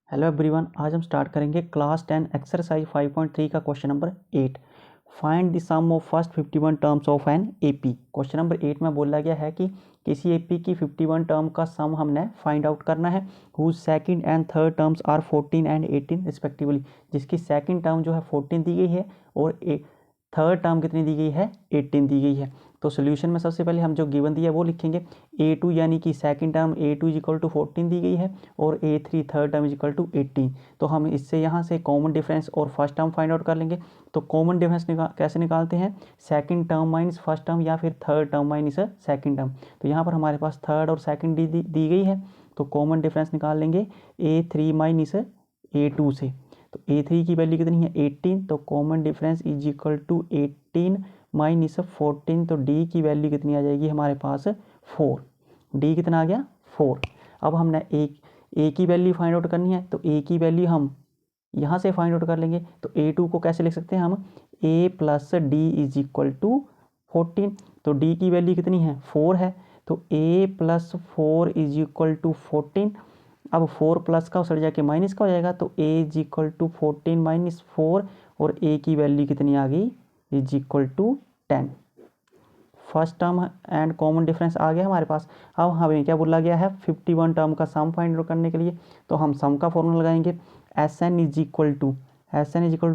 Hello everyone, आज हम start करेंगे क्लास 10 एक्सरसाइज 5.3 का question number 8। Find the sum of first 51 terms of an AP. Question number 8 में बोला गया है कि किसी एपी की 51 टर्म का सम हमने फाइंड आउट करना है whose second and third terms are 14 and 18 respectively. जिसकी सेकंड टर्म जो है 14 दी गई है और थर्ड टर्म कितनी दी गई है, 18 दी गई है। तो सोल्यूशन में सबसे पहले हम जो गिवन दिया है वो लिखेंगे। A2 यानी कि second term A2 is equal to 14 दी गई है और A3 third term is equal to 18। तो हम इससे यहाँ से कॉमन डिफरेंस और फर्स्ट टर्म फाइंड आउट कर लेंगे। तो कॉमन डिफरेंस कैसे निकालते हैं, second term minus first term या फिर third term minus second term. तो यहाँ पर हमारे पास थर्ड और सेकंड दी गई है, तो कॉमन डिफरेंस निकाल लेंगे A3 माइनस A2 से। तो A3 की वैल्यू कितनी है, 18। तो common difference is equal to 18 minus 14। तो D की वैल्यू कितनी आ जाएगी हमारे पास, 4। D कितना आ गया, 4। अब हमने A की वैल्यू फाइंड आउट करनी है, तो A की वैल्यू हम यहाँ से फाइंड आउट कर लेंगे। तो A2 को कैसे लिख सकते हैं हम, A plus D is equal to 14। तो D की वैल्यू कितनी है, 4 है। तो A plus 4 is equal to 14। अब 4 प्लस का उधर जाके माइनस का हो जाएगा, तो A is equal to 14 minus 4 और A की वैल्यू कितनी आ गई, is equal to 10। First term and common difference आ गया हमारे पास। अब हमें क्या बोला गया है, 51 टर्म का सम फाइंड आउट करने के लिए। तो हम सम का फॉर्मूला लगाएंगे, Sn is equal to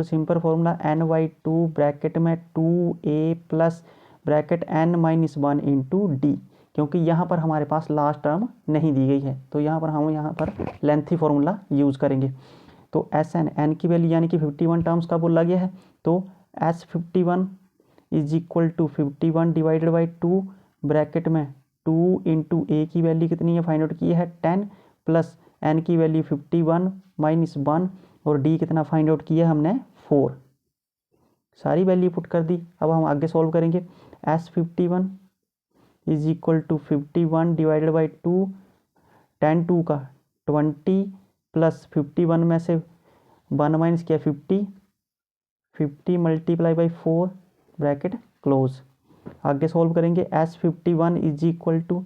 simple formula n/2 bracket में 2a plus bracket n minus 1 into D. क्योंकि यहाँ पर हमारे पास लास्ट टर्म नहीं दी गई है, तो यहाँ पर हम लेंथी फॉर्मूला यूज़ करेंगे। तो n की वैल्यू यानी कि 51 टर्म्स का बोला गया है। तो S51 is equal to 51 divided by 2 bracket में 2 इंटू ए की वैल्यू कितनी है, फाइंड आउट की है 10 प्लस n की वैल्यू 51 माइनस 1 और d कितना फाइंड आउट किया हमने, 4। सारी वैल्यू पुट कर दी। अब हम आगे सॉल्व करेंगे। S51 is equal to 51 divided by 2, 10 2 का 20 प्लस 51 में से 1 माइनस किया 50 मल्टीप्लाई बाई 4 ब्रैकेट क्लोज। आगे सॉल्व करेंगे। S51 is equal to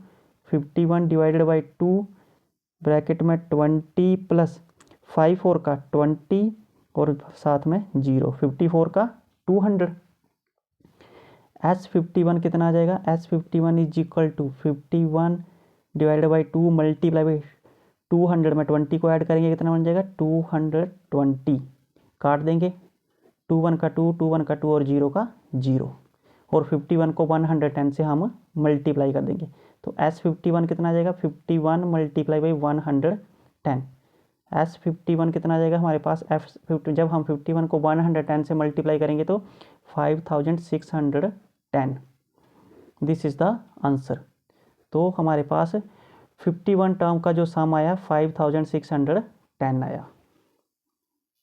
51 divided by 2 bracket में 20 प्लस 5 4 का 20 और साथ में 0, 54 का 200। S51 कितना आ जाएगा, S51 is equal to 51 divided by 2 multiply by 200 में 20 को ऐड करेंगे, कितना बन जाएगा 220। काट देंगे, 2 1 का 2, 2 1 का 2 और 0 का 0। और 51 को 110 से हम मल्टीप्लाई कर देंगे। तो S51 कितना आ जाएगा, 51 मल्टीप्लाई बाई 110। S51 कितना आ जाएगा हमारे पास, जब हम 51 को 110 से मल्टीप्लाई करेंगे तो 5610। This is the answer. तो हमारे पास 51 टर्म का जो सम आया 5610 आया।